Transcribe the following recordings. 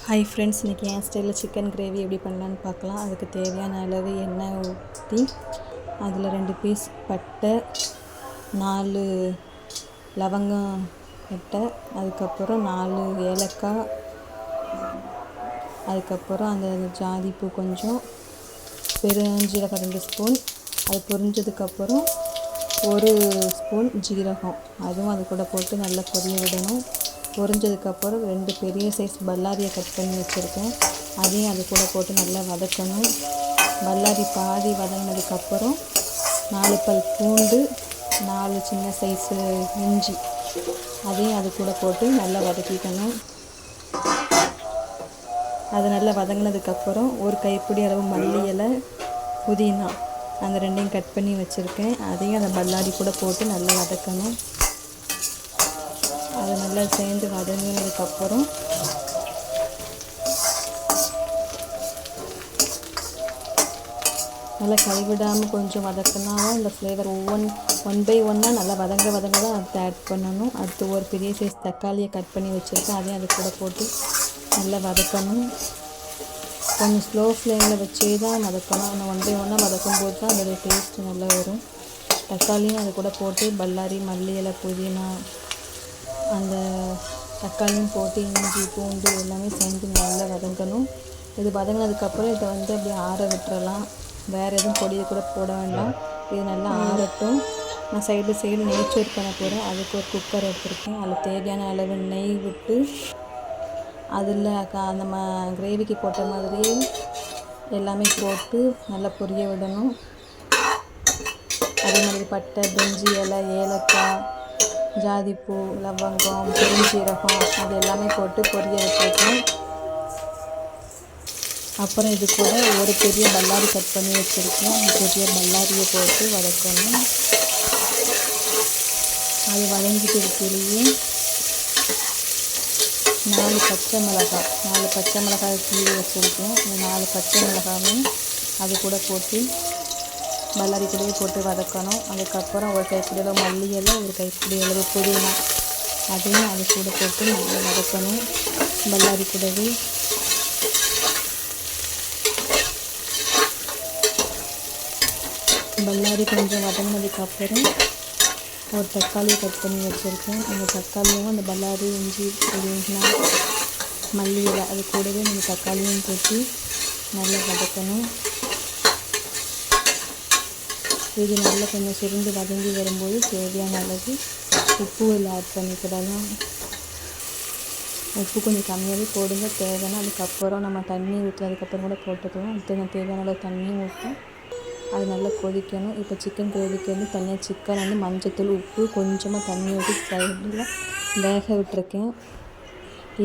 Hi friends, இன்றைக்கி என் ஸ்டைலில் chicken gravy எப்படி பண்ணலான்னு பார்க்கலாம். அதுக்கு தேவையான அளவு எண்ணெய் ஊற்றி அதில் 2 பீஸ் பட்டை, 4 லவங்கம் பட்டை, அதுக்கப்புறம் 4 ஏலக்காய், அதுக்கப்புறம் அந்த ஜாதிப்பூ கொஞ்சம், பெருஞ்சீரகம் 2 ஸ்பூன், அது பொரிஞ்சதுக்கப்புறம் 1 ஸ்பூன் ஜீரகம், அதுவும் அது கூட போட்டு நல்லா பொரிய விடணும். பொரிஞ்சதுக்கப்புறம் 2 பெரிய சைஸ் பல்லாரியை கட் பண்ணி வச்சுருக்கேன், அதையும் அது கூட போட்டு நல்லா வதக்கணும். பல்லாரி பாதி வதங்கினதுக்கப்புறம் 4 பல் பூண்டு, 4 சின்ன சைஸு இஞ்சி, அதையும் அது கூட போட்டு நல்லா வதக்கிக்கணும். அது நல்லா வதங்கினதுக்கப்புறம் 1 கைப்பிடி அளவு மல்லி இலை, புதினா, அந்த 2யும் கட் பண்ணி வச்சுருக்கேன், அதையும் அந்த பல்லாரி கூட போட்டு நல்லா வதக்கணும். அது நல்லா சேர்ந்து வதங்கினதுக்கப்புறம் நல்லா கைவிடாமல் கொஞ்சம் வதக்கினாலும் இந்த ஃப்ளேவர் ஒன் பை ஒன்னாக நல்லா வதங்க தான் அடுத்து ஆட் பண்ணணும். அடுத்து 1 பெரிய சைஸ் தக்காளியை கட் பண்ணி வச்சுருக்கேன், அதையும் அது கூட போட்டு நல்லா வதக்கணும். கொஞ்சம் ஸ்லோ ஃப்ளேமில் வச்சே தான் வதக்கணும். ஆனால் ஒன் பை ஒன்னாக வதக்கும் போது தான் அதோடய டேஸ்ட் நல்லா வரும். தக்காளியும் அது கூட போட்டு பல்லாரி, மல்லி இலை, புதினா, அந்த தக்காளியும் போட்டு இஞ்சி பூண்டு எல்லாமே சேர்ந்து நல்லா வதங்கணும். இது வதங்கினதுக்கப்புறம் இதை அப்படியே ஆற விட்டுறலாம். வேறு எதுவும் பொடியை கூட போட வேண்டாம். இது நல்லா ஆறட்டும். நான் சைடு நெய்ச்சோறு பண்ண போகிறேன். அதுக்கு ஒரு குக்கர் எடுத்துருக்கேன். அதில் தேவையான அளவு நெய் விட்டு அதில் நம்ம கிரேவிக்கு போட்ட மாதிரியே எல்லாமே போட்டு நல்லா பொரிய விடணும். அதே மாதிரி பட்டை, பிரிஞ்சி இலை, ஏலக்காய், ஜாதிப்பூ, லவங்கம், பெருஞ்சீரகம், அது எல்லாமே போட்டு பொரிய வச்சுருக்கேன். அப்புறம் இது கூட 1 பெரிய பல்லாரி கட் பண்ணி வச்சுருக்கேன், பெரிய பல்லாரியை போட்டு வதக்கணும். அது வதங்கிட்டு இருக்கிறையே 4 பச்சை மிளகாய் கிள்ளி வச்சுருக்கேன். இந்த 4 பச்சை மிளகாயும் அது கூட போட்டு பல்லாரி கூடவே போட்டு வதக்கணும். அதுக்கப்புறம் 1 கைப்பிடி அளவு மல்லி இலை, 1 கைப்பிடி அளவு புதினா, அதையும் அது கூட போட்டு நல்லா வதக்கணும். பல்லாரி கூடவே பல்லாரி கொஞ்சம் வதங்கினதுக்கப்புறம் 1 தக்காளியை கட் பண்ணி வச்சுருக்கேன். அந்த தக்காளியும் அந்த பல்லாரி, இஞ்சி, புதினா, மல்லி இலை, அது கூடவே நம்ம தக்காளியும் போட்டு நல்லா வதக்கணும். இது நல்லா கொஞ்சம் சுருண்டு வதங்கி வரும்போது தேவையான அளவு உப்பு இதில் ஆட் பண்ணிக்கிடலாம். உப்பு கொஞ்சம் கம்மியாகவே போடுங்க, தேவைன்னா அதுக்கப்புறம் நம்ம தண்ணி ஊற்றுனதுக்கப்புறம் கூட போட்டுக்கலாம். அடுத்து தேவையான அளவு தண்ணியும் ஊற்றி அது நல்லா கொதிக்கணும். இப்போ சிக்கன் கிரேவிக்கு தனியாக சிக்கன் மஞ்சத்தூள், உப்பு, கொஞ்சமாக தண்ணி ஊற்றி சைடில் வேக விட்டுருக்கேன்.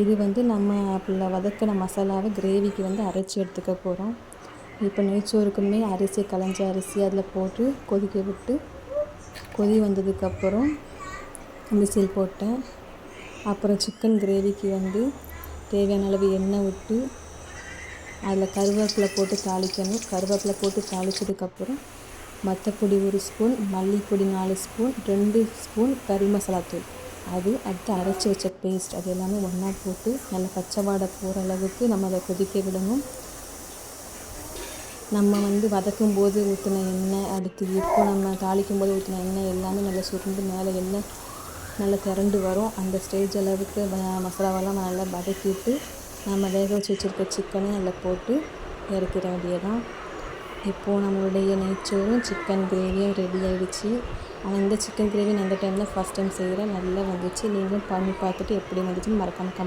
இது நம்ம அப்படி வதக்கின மசாலாவை கிரேவிக்கு அரைச்சி எடுத்துக்க போகிறோம். இப்போ நெய்ச்சோறுக்குமே அரிசி, களைஞ்ச அரிசி அதில் போட்டு கொதிக்க விட்டு கொதி வந்ததுக்கப்புறம் விசில் போட்டேன். அப்புறம் சிக்கன் கிரேவிக்கு தேவையான அளவு எண்ணெய் விட்டு அதில் கருவேப்பிலை போட்டு தாளிக்கணும். கருவேப்பிலை போட்டு தாளித்ததுக்கப்புறம் மத்தப்பொடி 1 ஸ்பூன், மல்லிப்பொடி 4 ஸ்பூன், 2 ஸ்பூன் கறி மசாலா தூள், அது அடுத்து அரைச்சி வச்ச பேஸ்ட், அது எல்லாமே ஒன்றா போட்டு நல்லா பச்சை வாடை போகிற அளவுக்கு நம்ம அதை கொதிக்க விடணும். நம்ம வதக்கும் போது ஊற்றின எண்ணெய், அடுத்து இப்போ நம்ம தாளிக்கும் போது ஊற்றின எண்ணெய் எல்லாமே நல்லா சுருண்டு மேலே எண்ணெய் நல்லா திரண்டு வரும். அந்த ஸ்டேஜ் அளவுக்கு மசாலாவெல்லாம் நல்லா வதக்கிட்டு நம்ம வேக வச்சு வச்சுருக்க சிக்கனையும் அதில் போட்டு இறக்கிற வேண்டியதான். இப்போது நம்மளுடைய நெய்ச்சோறும் சிக்கன் கிரேவியும் ரெடி ஆகிடுச்சு. ஆனால் இந்த சிக்கன் கிரேவி நான் இந்த டைமில் ஃபஸ்ட் டைம் செய்கிறேன். நல்லா வந்துச்சு. நீங்களும் பண்ணி பார்த்துட்டு எப்படி வந்துச்சுன்னு மறக்காமல்